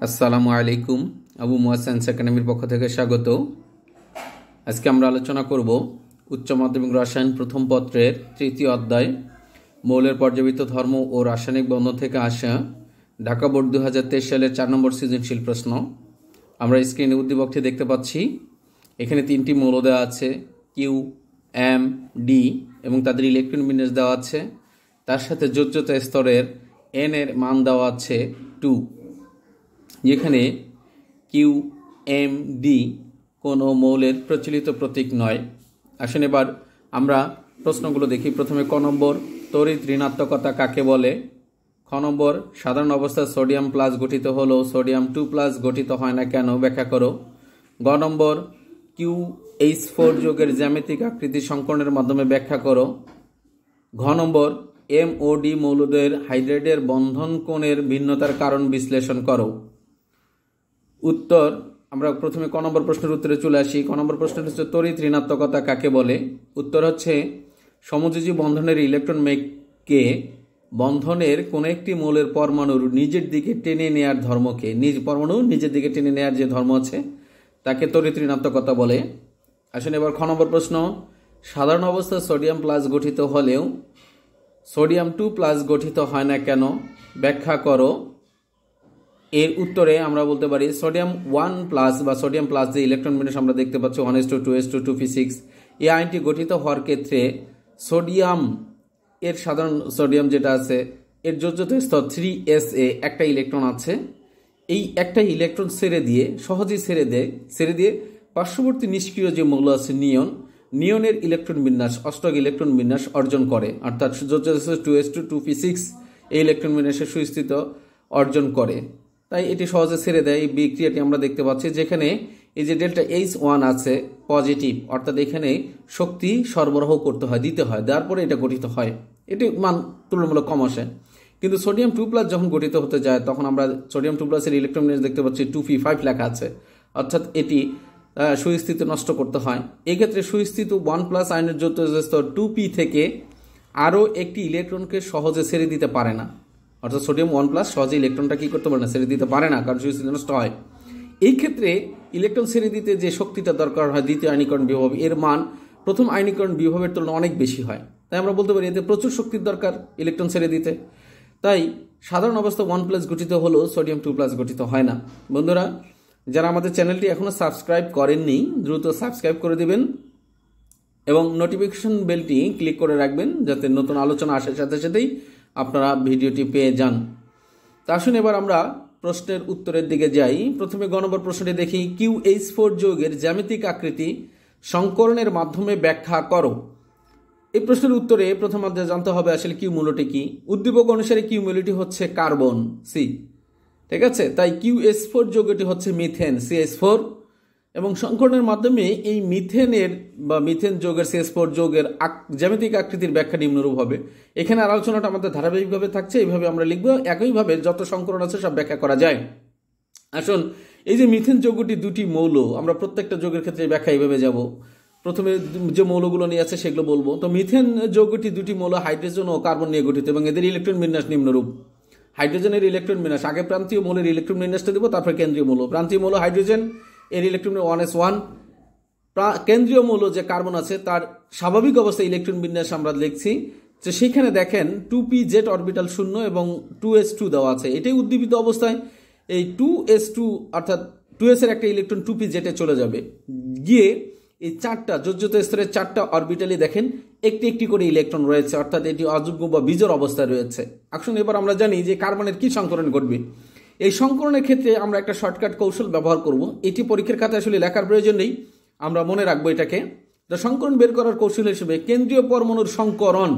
আসসালামু আলাইকুম। আবু মুয়াজ সায়েন্স একাডেমির পক্ষ থেকে স্বাগত। আজকে আমরা আলোচনা করব উচ্চ মাধ্যমিক রসায়ন প্রথম পত্রের তৃতীয় অধ্যায় মৌলের পর্যাবৃত্ত ধর্ম ও রাসায়নিক বন্ধন থেকে আসা ঢাকা বোর্ড 2023 সালের 4 নম্বর সৃজনশীল প্রশ্ন। আমরা স্ক্রিনে উদ্দীপকটি দেখতে পাচ্ছি। এখানে 3টি মৌল দেওয়া আছে, কিউ, এম, ডি, এবং তাদের ইলেকট্রন বিন্যাস দেওয়া আছে। তার সাথে যোজ্যতা স্তরের এন এর মান দেওয়া আছে 2, যেখানে কিউ, এম, ডি কোনো মৌলের প্রচলিত প্রতীক নয়। আসুন এবার আমরা প্রশ্নগুলো দেখি। প্রথমে ক নম্বর, তড়িৎ ঋণাত্মকতা কাকে বলে? খ নম্বর, সাধারণ অবস্থায় সোডিয়াম প্লাস গঠিত হলেও সোডিয়াম 2 প্লাস গঠিত হয় না কেন, ব্যাখ্যা করো। গ নম্বর, QH4 যৌগের জ্যামিতিক আকৃতি সংকরণের মাধ্যমে ব্যাখ্যা করো। ঘ নম্বর, MOD মৌলদ্বয়ের হাইড্রাইডের বন্ধন কোণের ভিন্নতার কারণ বিশ্লেষণ করো। উত্তর, আমরা প্রথমে ক নম্বর প্রশ্নের উত্তরে চলে আসি। ক নম্বর প্রশ্ন হচ্ছে তড়িৎ ঋণাত্মকতা কাকে বলে? উত্তর হচ্ছে সমযোজী বন্ধনের ইলেকট্রন মেঘকে বন্ধনের কোনো একটি মৌলের পরমাণুর নিজের দিকে টেনে নেয়ার ধর্মকে, পরমাণু নিজের দিকে টেনে নেয়ার যে ধর্ম আছে তাকে তড়িৎ ঋণাত্মকতা বলে। আসুন এবার খ নম্বর প্রশ্ন, সাধারণ অবস্থায় সোডিয়াম প্লাস গঠিত হলেও সোডিয়াম 2 প্লাস গঠিত হয় না কেন, ব্যাখ্যা করো। এর উত্তরে আমরা বলতে পারি সোডিয়াম 1 প্লাস বা সোডিয়াম প্লাস যে ইলেকট্রন বিন্যাস আমরা দেখতে পাচ্ছি 1:2:2p6, এই আয়নটি গঠিত হওয়ার ক্ষেত্রে সোডিয়াম এর সাধারণ সোডিয়াম যেটা আছে এর যোজ্যতা স্তর 3sa একটা ইলেকট্রন আছে। এই একটা ইলেকট্রন সহজেই ছেড়ে দিয়ে পার্শ্ববর্তী নিষ্ক্রিয় যে মৌল আছে নিয়নের ইলেকট্রন বিন্যাস, অষ্টক ইলেকট্রন বিন্যাস অর্জন করে, অর্থাৎ যোজ্যতা স্তর 2s2:2p6 এই ইলেকট্রন বিন্যাসের সুস্থিত অর্জন করে। তাই এটি সহজে ছেড়ে দেয়। এই বিক্রিয়াটি আমরা দেখতে পাচ্ছি যেখানে এই যে ডেল্টা H1 আছে পজিটিভ, অর্থাৎ এখানে শক্তি সরবরাহ দিতে হয়, দেওয়ার পরে এটা গঠিত হয়। এটি মান তুলনামূলক কম আসে। কিন্তু সোডিয়াম 2 প্লাস যখন গঠিত হতে যায় তখন আমরা সোডিয়াম 2 প্লাসের ইলেকট্রন বিন্যাস দেখতে পাচ্ছি 2p5 লেখা আছে, অর্থাৎ এটি সুস্থিতি নষ্ট করতে হয়। এক্ষেত্রে সুস্থিত 1 প্লাস আয়নের যোজ্যতা স্তর 2p থেকে আরও একটি ইলেকট্রনকে সহজে ছেড়ে দিতে পারে না, অর্থাৎ সোডিয়াম 1 প্লাস সহজে ইলেকট্রনটা কি করতে পারে না, ছেড়ে দিতে পারে না, কারণ সুস্থিতি নষ্ট হয়। এই ক্ষেত্রে ইলেকট্রন ছেড়ে দিতে যে শক্তিটা দরকার হয় দ্বিতীয় আয়নীকরণ বিভব, এর মান প্রথম আয়নীকরণ বিভবের তুলনায় অনেক বেশি হয়। তাই আমরা বলতে পারি এতে প্রচুর শক্তির দরকার ইলেকট্রন ছেড়ে দিতে। তাই সাধারণ অবস্থা 1 প্লাস গঠিত হলেও সোডিয়াম 2 প্লাস গঠিত হয় না। বন্ধুরা, যারা আমাদের চ্যানেলটি এখনও সাবস্ক্রাইব করেননি দ্রুত সাবস্ক্রাইব করে দিবেন এবং নোটিফিকেশন বেলটি ক্লিক করে রাখবেন যাতে নতুন আলোচনা আসার সাথে সাথেই আপনারা ভিডিওটি পেয়ে যান। তা আসুন এবার আমরা প্রশ্নের উত্তরের দিকে যাই। প্রথমে গ নম্বর প্রশ্নটি দেখি, QH4 যৌগের জ্যামিতিক আকৃতি সংকরণের মাধ্যমে ব্যাখ্যা করো। এই প্রশ্নের উত্তরে প্রথম জানতে হবে আসলে কিউ মূলটি কি। উদ্দীপক অনুসারে কিউ মূলটি হচ্ছে কার্বন সি, ঠিক আছে। তাই QH4 যৌগটি হচ্ছে মিথেন CH4, এবং সংকরণের মাধ্যমে এই মিথেন যৌগের CH4 যৌগের জ্যামিতিক আকৃতির ব্যাখ্যা নিম্নরূপ হবে। এখানে আলোচনাটা আমাদের ধারাবাহিকভাবে থাকছে, এইভাবে আমরা লিখব। একইভাবে যত সংকরণ আছে সব ব্যাখ্যা করা যায়। আসুন, এই যে মিথেন যৌগটি দুটি মৌল, আমরা প্রত্যেকটা যৌগের ক্ষেত্রে ব্যাখ্যা এইভাবে যাব। প্রথমে যে মৌলগুলো নিয়ে আছে সেগুলো বলবো। তো মিথেন যৌগটি দুটি মৌল হাইড্রোজেন ও কার্বন নিয়ে গঠিত এবং এদের ইলেকট্রন বিন্যাস নিম্নরূপ। হাইড্রোজেনের ইলেকট্রন বিন্যাস, আগে প্রান্তীয় মৌলের ইলেকট্রন বিন্যাসটা দেবো, তারপরে কেন্দ্রীয় মৌল। প্রান্তীয় মৌল হাইড্রোজেন, এর ইলেকট্রন 1s1। কেন্দ্রীয় মৌল যে কার্বন আছে তার স্বাভাবিক অবস্থায় ইলেকট্রন বিন্যাস আমরা লিখছি যে সেখানে দেখেন 2p-z অরবিটাল 0 এবং 2s2 দেওয়া আছে। এটাই উদ্দীপিত অবস্থায় এই 2s2 অর্থাৎ 2s এর একটা ইলেকট্রন 2p-z-এ চলে যাবে, গিয়ে এই চারটা যোজ্যতা স্তরের 4টা অরবিটালে দেখেন একটি একটি করে ইলেকট্রন রয়েছে, অর্থাৎ এটি অযুগ্ম বা বিজোড় অবস্থায় রয়েছে। আসুন এবার আমরা জানি যে কার্বনের কি সংকরণ ঘটবে। এই সংকরণের ক্ষেত্রে আমরা একটা শর্টকাট কৌশল ব্যবহার করব। এটি পরীক্ষার খাতায় আসলে লেখার প্রয়োজন নেই, আমরা মনে রাখবো এটাকে। তো সংকরণ বের করার কৌশল হিসেবে কেন্দ্রীয় পরমাণুর সংকরণ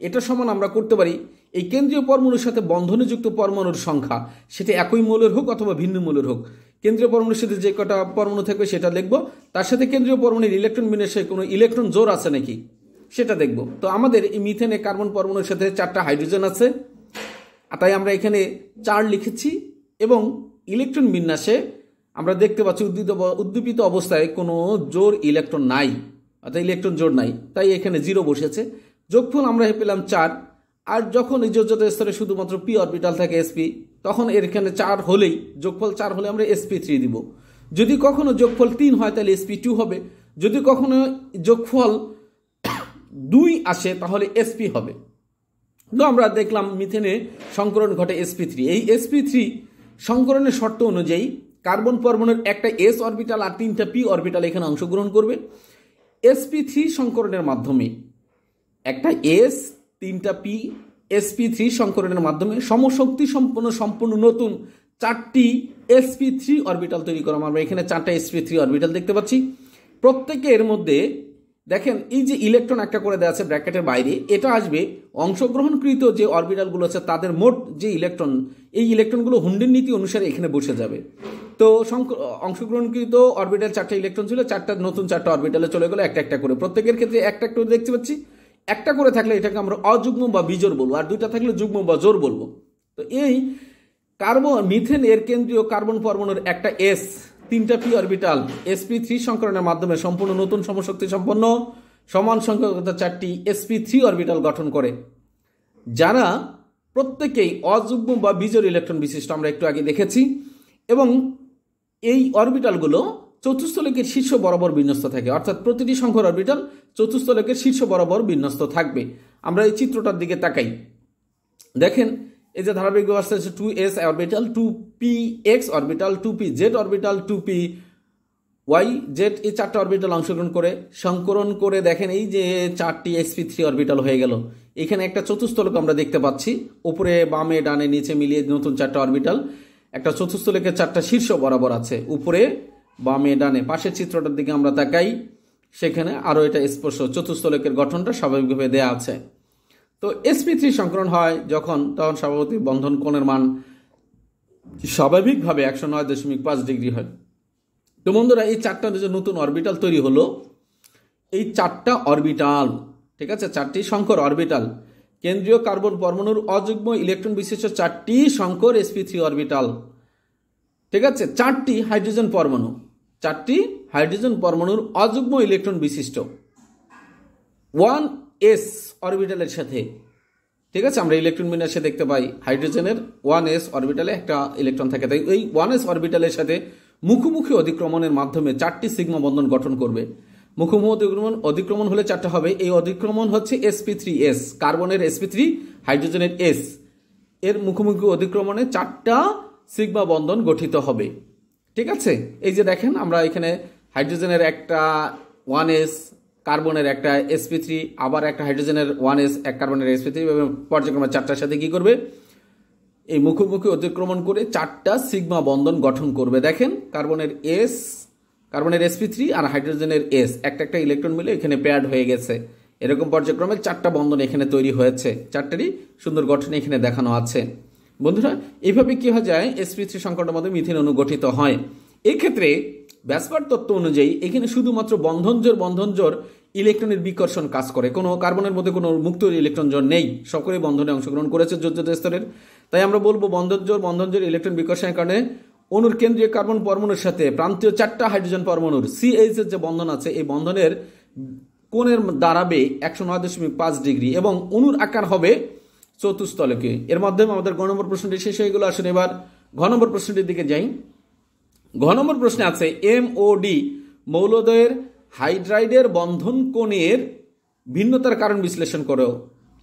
এটা সমান আমরা করতে পারি এই কেন্দ্রীয় পরমাণুর সাথে বন্ধনে যুক্ত পরমাণুর সংখ্যা, সেটা একই মৌলের হোক অথবা ভিন্ন মৌলের হোক। কেন্দ্রীয় পরমাণুর সাথে যে কটা পরমাণু থাকবে সেটা লিখবো, তার সাথে কেন্দ্রীয় পরমাণুর ইলেকট্রন বিন্যাসে কোনো ইলেকট্রন জোড় আছে নাকি সেটা দেখব। তো আমাদের এই মিথেনে কার্বন পরমাণুর সাথে 4টা হাইড্রোজেন আছে, তাই আমরা এখানে 4 লিখেছি এবং ইলেকট্রন বিন্যাসে আমরা দেখতে পাচ্ছি উদ্দীপিত অবস্থায় কোনো জোড় ইলেকট্রন নাই, অর্থাৎ ইলেকট্রন জোড় নাই, তাই এখানে 0 বসেছে। যোগফল আমরা পেলাম 4। আর যখন এই যোজ্যতা স্তরে শুধুমাত্র p অরবিটাল থাকে sp, তখন এর এখানে 4 হলেই, যোগফল 4 হলে আমরা sp3 দিব। যদি কখনো যোগফল 3 হয় তাহলে sp2 হবে। যদি কখনো যোগফল 2 আসে তাহলে sp হবে। তো আমরা দেখলাম মিথেনে সংকরণ ঘটে sp3। এই sp3 সংকরণের শর্ত অনুযায়ী কার্বন পরমাণুর একটা s অরবিটাল আর 3টা p অরবিটাল এখানে অংশগ্রহণ করবে। sp3 সংকরণের মাধ্যমে একটা s 3টা p sp3 সংকরণের মাধ্যমে সমশক্তি সম্পূর্ণ নতুন 4টি sp3 অরবিটাল তৈরি করা। আমরা এখানে 4টা sp3 অরবিটাল দেখতে পাচ্ছি। প্রত্যেকের মধ্যে দেখেন এই যে ইলেকট্রন একটা করে দেওয়া আছে ব্র্যাকেটের বাইরে, এটা আসবে অংশগ্রহণকৃত যে অরবিটালগুলো আছে তাদের মোট যে ইলেকট্রন, এই ইলেকট্রনগুলো হুন্ডের নীতি অনুসারে এখানে বসে যাবে। তো অংশগ্রহণকৃত অরবিটাল 4টা ইলেকট্রন ছিল, 4টা নতুন 4টা অরবিটালে চলে গেল একটা একটা করে। প্রত্যেকের ক্ষেত্রে একটা করে দেখতে পাচ্ছি। একটা করে থাকলে এটাকে আমরা অযুগ্ম বা বিজোড় বলবো, আর 2টা থাকলে যুগ্ম বা জোড় বলবো। তো এই মিথেন এর কেন্দ্রীয় কার্বন পরমাণুর একটা s 3টা p অরবিটাল sp3 সংকরণের মাধ্যমে সম্পূর্ণ নতুন সমশক্তি সম্পন্ন সমান সংখ্যক 4টি sp3 অরবিটাল গঠন করে, যারা প্রত্যেকেই অযুগ্ম বা বিজোড় ইলেকট্রন বিশিষ্ট, আমরা একটু আগে দেখেছি। এবং এই অরবিটালগুলো চতুস্থলকের শীর্ষ বরাবর বিন্যস্ত থাকে, অর্থাৎ প্রতিটি সংখ্যার অরবিটাল চতুস্থলকের শীর্ষ বরাবর বিন্যস্ত থাকবে। আমরা এই চিত্রটার দিকে তাকাই, দেখেন এই যে ধারাবাহিক ব্যবস্থা আছে 2s orbital, 2px orbital, 2pz orbital, 2pyz, এই 4টা অরবিটাল অংশগ্রহণ করে সংকরণ করে দেখেন এই যে 4টি sp3 অরবিটাল হয়ে গেল। এখানে একটা চতুস্থলক আমরা দেখতে পাচ্ছি, উপরে বামে ডানে নিচে মিলিয়ে নতুন 4টা অরবিটাল। একটা চতুস্থলকের 4টা শীর্ষ বরাবর আছে, উপরে বামে ডানে। পাশের চিত্রটার দিকে আমরা তাকাই, সেখানে আরও এটা স্পর্শ চতুস্থলকের গঠনটা স্বাভাবিকভাবে দেয়া আছে। তো sp3 সংকরণ হয় যখন, তখন স্বাভাবিক বন্ধন কোণের মান স্বাভাবিকভাবে 109.5 ডিগ্রি হয়। তো বন্ধুরা, এই 4টা যে নতুন অরবিটাল তৈরি হলো, এই 4টা অরবিটাল, ঠিক আছে, 4টি সংকর অরবিটাল, কেন্দ্রীয় কার্বন পরমাণুর অযুগ্ম ইলেকট্রন বিশিষ্ট 4টি সংকর sp3 অরবিটাল, ঠিক আছে, 4টি হাইড্রোজেন পরমাণু, 4টি হাইড্রোজেন পরমাণুর অযুগ্ম ইলেকট্রন বিশিষ্ট 1s অরবিটালের সাথে, ঠিক আছে, আমরা ইলেকট্রন বিন্যাসে দেখতে পাই হাইড্রোজেনের 1s অরবিটালে একটা ইলেকট্রন থাকে। তাই এই 1s অরবিটালের সাথে মুখোমুখি অধিক্রমণের মাধ্যমে 4টি সিগমা বন্ধন গঠন করবে। মুখোমুখি অধিক্রমণ হলে 4টা হবে। এই অধিক্রমণ হচ্ছে sp3s, কার্বনের sp3, হাইড্রোজেনের s, এর মুখোমুখি অধিক্রমণে 4টা সিগমা বন্ধন গঠিত হবে, ঠিক আছে। এই যে দেখেন আমরা এখানে হাইড্রোজেনের একটা 1s, কার্বনের একটা sp3, আবার একটা হাইড্রোজেনের 1s, এক কার্বনের sp3, এবং পর্যায়ক্রমে 4টার সাথে কি করবে, এই মুখোমুখি অতিক্রমণ করে 4টা সিগমা বন্ধন গঠন করবে। দেখেন কার্বনের sp3 আর হাইড্রোজেনের s, একটা ইলেকট্রন মিলে এখানে পেয়ার্ড হয়ে গেছে। এরকম পর্যায়ক্রমে 4টা বন্ধন এখানে তৈরি হয়েছে, 4টারই সুন্দর গঠন এখানে দেখানো আছে। বন্ধুরা, এইভাবে কি হয়ে যায়, sp3 সংকরণের মধ্যে মিথেন অণু গঠিত হয়। এক্ষেত্রে ব্যাসপার তত্ত্ব অনুযায়ী এখানে শুধুমাত্র বন্ধন জোড় ইলেকট্রনের বিকর্ষণ কাজ করে, কোনো কার্বনের মধ্যে কোনো মুক্ত ইলেকট্রন জোড় নেই, সকলে বন্ধনে অংশগ্রহণ করেছে যোজ্যতা স্তরের। তাই আমরা বলবো বন্ধন জোড় ইলেকট্রন বিকর্ষণের কারণে অণুর কেন্দ্রীয় কার্বন পরমাণুর সাথে প্রান্তীয় 4টা হাইড্রোজেন পরমাণুর CH এর যে বন্ধন আছে, এই বন্ধনের কোণের দাঁড়াবে 109.5 ডিগ্রি এবং অণুর আকার হবে চতুস্তলকে। এর মাধ্যমে আমাদের গ নম্বর প্রশ্নটি শেষ হয়ে গেল। আসলে এবার ঘ নম্বর প্রশ্নটির দিকে যাই। ঘ নম্বর প্রশ্নে আছে MOD মৌলদ্বয়ের হাইড্রাইডের বন্ধন কোণের ভিন্নতার কারণ বিশ্লেষণ করো।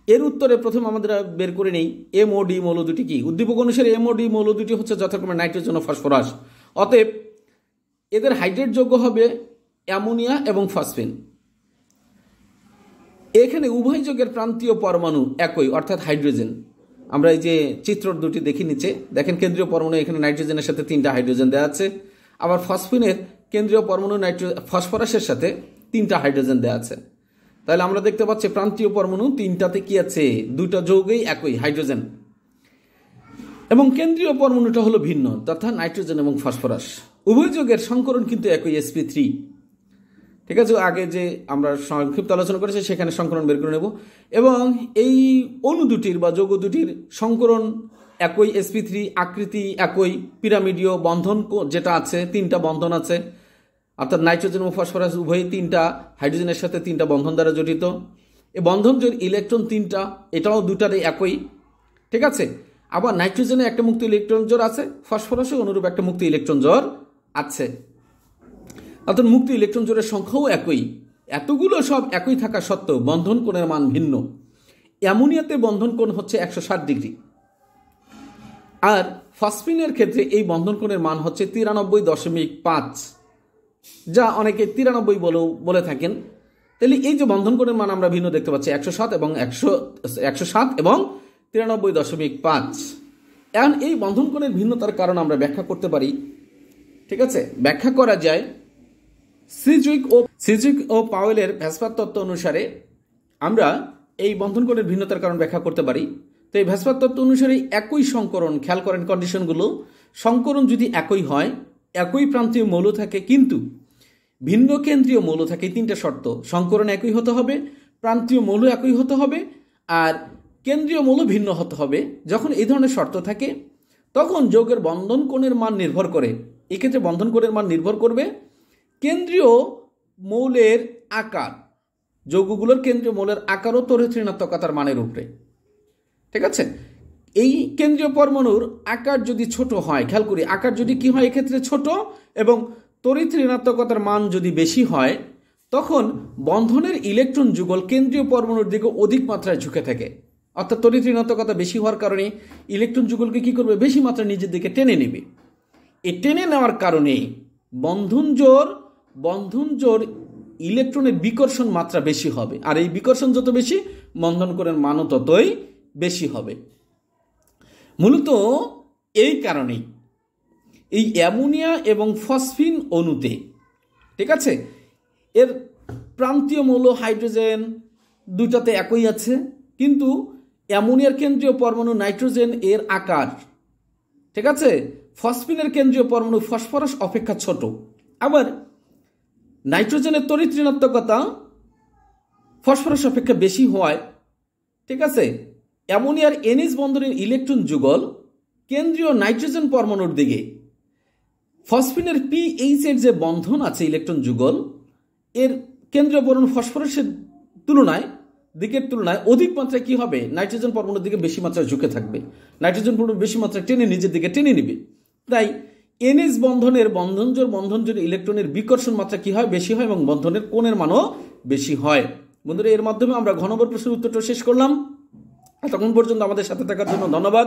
এর উত্তরে প্রথম আমাদের বের করে নেই MOD মৌল দুটি কি। উদ্দীপক অনুসারে MOD মৌল দুটি হচ্ছে যথাক্রমে নাইট্রোজেন ও ফসফরাস। অতএব এদের হাইড্রেট যোগ্য হবে অ্যামোনিয়া এবং ফসফিন। এখানে উভয় যৌগের প্রান্তীয় পরমাণু একই, অর্থাৎ হাইড্রোজেন। আমরা এই যে চিত্র দুটি দেখি নিচে, দেখেন কেন্দ্রীয় পরমাণু এখানে নাইট্রোজেনের সাথে 3টা হাইড্রোজেন দেওয়া আছে, আবার ফসফিনের কেন্দ্রীয় পরমাণু ফসফরাসের সাথে 3টা হাইড্রোজেন দেওয়া আছে। তাহলে আমরা দেখতে পাচ্ছি প্রান্তীয় পরমাণু 3টাতে কি আছে, 2টা যৌগই একই হাইড্রোজেন, এবং কেন্দ্রীয় পরমাণুটা হলো ভিন্ন, তথা নাইট্রোজেন এবং ফসফরাস। উভয় যৌগের সংকরণ কিন্তু একই sp3, ঠিক আছে। আগে যে আমরা সংক্ষিপ্ত আলোচনা করেছি সেখানে সংকরণ বের করে নেব, এবং এই অণু দুটির বা যৌগ দুটির সংকরণ একই, sp3 আকৃতি একই, পিরামিডীয় বন্ধন যেটা আছে 3টা বন্ধন আছে, অর্থাৎ নাইট্রোজেন এবং ফসফরাস উভয়ই 3টা হাইড্রোজেনের সাথে 3টা বন্ধন দ্বারা জড়িত। এই বন্ধন জোড় ইলেকট্রন 3টা, এটাও 2টারই একই, ঠিক আছে। আবার নাইট্রোজেনে একটা মুক্ত ইলেকট্রন জোড় আছে, ফসফরাসে অনুরূপ একটা মুক্ত ইলেকট্রন জোড় আছে। অর্থাৎ মুক্ত ইলেকট্রন জোড়ের সংখ্যাও একই। এতগুলো সব একই থাকা সত্ত্বেও বন্ধন কোণের মান ভিন্ন। অ্যামোনিয়াতে বন্ধন কোণ হচ্ছে 160 ডিগ্রি, আর ফসফিনের ক্ষেত্রে এই বন্ধন কোণের মান হচ্ছে 93.5, যা অনেকে 93 বলে থাকেন। তাহলে এই যে বন্ধন কোণের মান আমরা ভিন্ন দেখতে পাচ্ছি 107 এবং 93.5। এখন এই বন্ধন কোণের ভিন্নতার কারণ আমরা ব্যাখ্যা করতে পারি। ঠিক আছে, ব্যাখ্যা করা যায় সিজুইক ও পাওয়েলের ভ্যাসপার তত্ত্ব অনুসারে আমরা এই বন্ধন কোণের ভিন্নতার কারণ ব্যাখ্যা করতে পারি। তো এই ভ্যাসপার তত্ত্ব অনুসারে একই সংকরণ, খেয়াল করেন কন্ডিশনগুলো, সংকরণ যদি একই হয়, একই প্রান্তীয় মৌল থাকে কিন্তু ভিন্ন কেন্দ্রীয় মৌল থাকে, তিনটা শর্ত: সংকরণ একই হতে হবে, প্রান্তীয় মৌল একই হতে হবে, আর কেন্দ্রীয় মৌল ভিন্ন হতে হবে। যখন এই ধরনের শর্ত থাকে তখন যৌগের বন্ধন কোণের মান নির্ভর করে, এক্ষেত্রে বন্ধন কোণের মান নির্ভর করবে কেন্দ্রীয় মৌলের আকার, যৌগগুলোর কেন্দ্রীয় মৌলের আকার ও তড়িৎ ঋণাত্মকতার মানের উপরে। ঠিক আছে, এই কেন্দ্রীয় পরমাণুর আকার যদি ছোট হয়, খেয়াল করি আকার যদি কি হয় এক্ষেত্রে ছোট, এবং তড়িৎ ঋণাত্মকতার মান যদি বেশি হয়, তখন বন্ধনের ইলেকট্রন যুগল কেন্দ্রীয় পরমাণুর দিকে অধিক মাত্রায় ঝুঁকে থাকে। অর্থাৎ তড়িৎ ঋণাত্মকতা বেশি হওয়ার কারণে ইলেকট্রন যুগলকে কি করবে, বেশি মাত্রায় নিজের দিকে টেনে নেবে। এই টেনে নেওয়ার কারণে বন্ধন জোড় ইলেকট্রনের বিকর্ষণ মাত্রা বেশি হবে, আর এই বিকর্ষণ যত বেশি বন্ধন কোণের মানও ততই বেশি হবে। মূলত এই কারণেই এই অ্যামোনিয়া এবং ফসফিন অণুতে, ঠিক আছে, এর প্রান্তীয় মৌল হাইড্রোজেন দুইটাতে একই আছে, কিন্তু অ্যামোনিয়ার কেন্দ্রীয় পরমাণু নাইট্রোজেন এর আকার, ঠিক আছে, ফসফিনের কেন্দ্রীয় পরমাণু ফসফরাস অপেক্ষা ছোট। আবার নাইট্রোজেনের তড়িৎ ঋণাত্মকতা ফসফরাস অপেক্ষা বেশি হওয়ায়, ঠিক আছে, অ্যামোনিয়ার NH বন্ধনের ইলেকট্রন যুগল কেন্দ্রীয় নাইট্রোজেন পরমাণুর দিকে, ফসফিনের PH এর যে বন্ধন আছে ইলেকট্রন যুগল এর কেন্দ্রীয় পরমাণু ফসফরাসের দিকের তুলনায় অধিক মাত্রায় কি হবে, নাইট্রোজেন পরমাণুর দিকে বেশি মাত্রায় ঝুঁকে থাকবে, নাইট্রোজেন পরমাণু বেশি মাত্রায় নিজের দিকে টেনে নিবে। তাই NH বন্ধন জোড় ইলেকট্রনের বিকর্ষণ মাত্রা কি হয়, বেশি হয়, এবং বন্ধনের কোণের মানও বেশি হয়। বন্ধুরা, এর মাধ্যমে আমরা ঘ নম্বর প্রশ্নের উত্তরটা শেষ করলাম। তখন পর্যন্ত আমাদের সাথে থাকার জন্য ধন্যবাদ।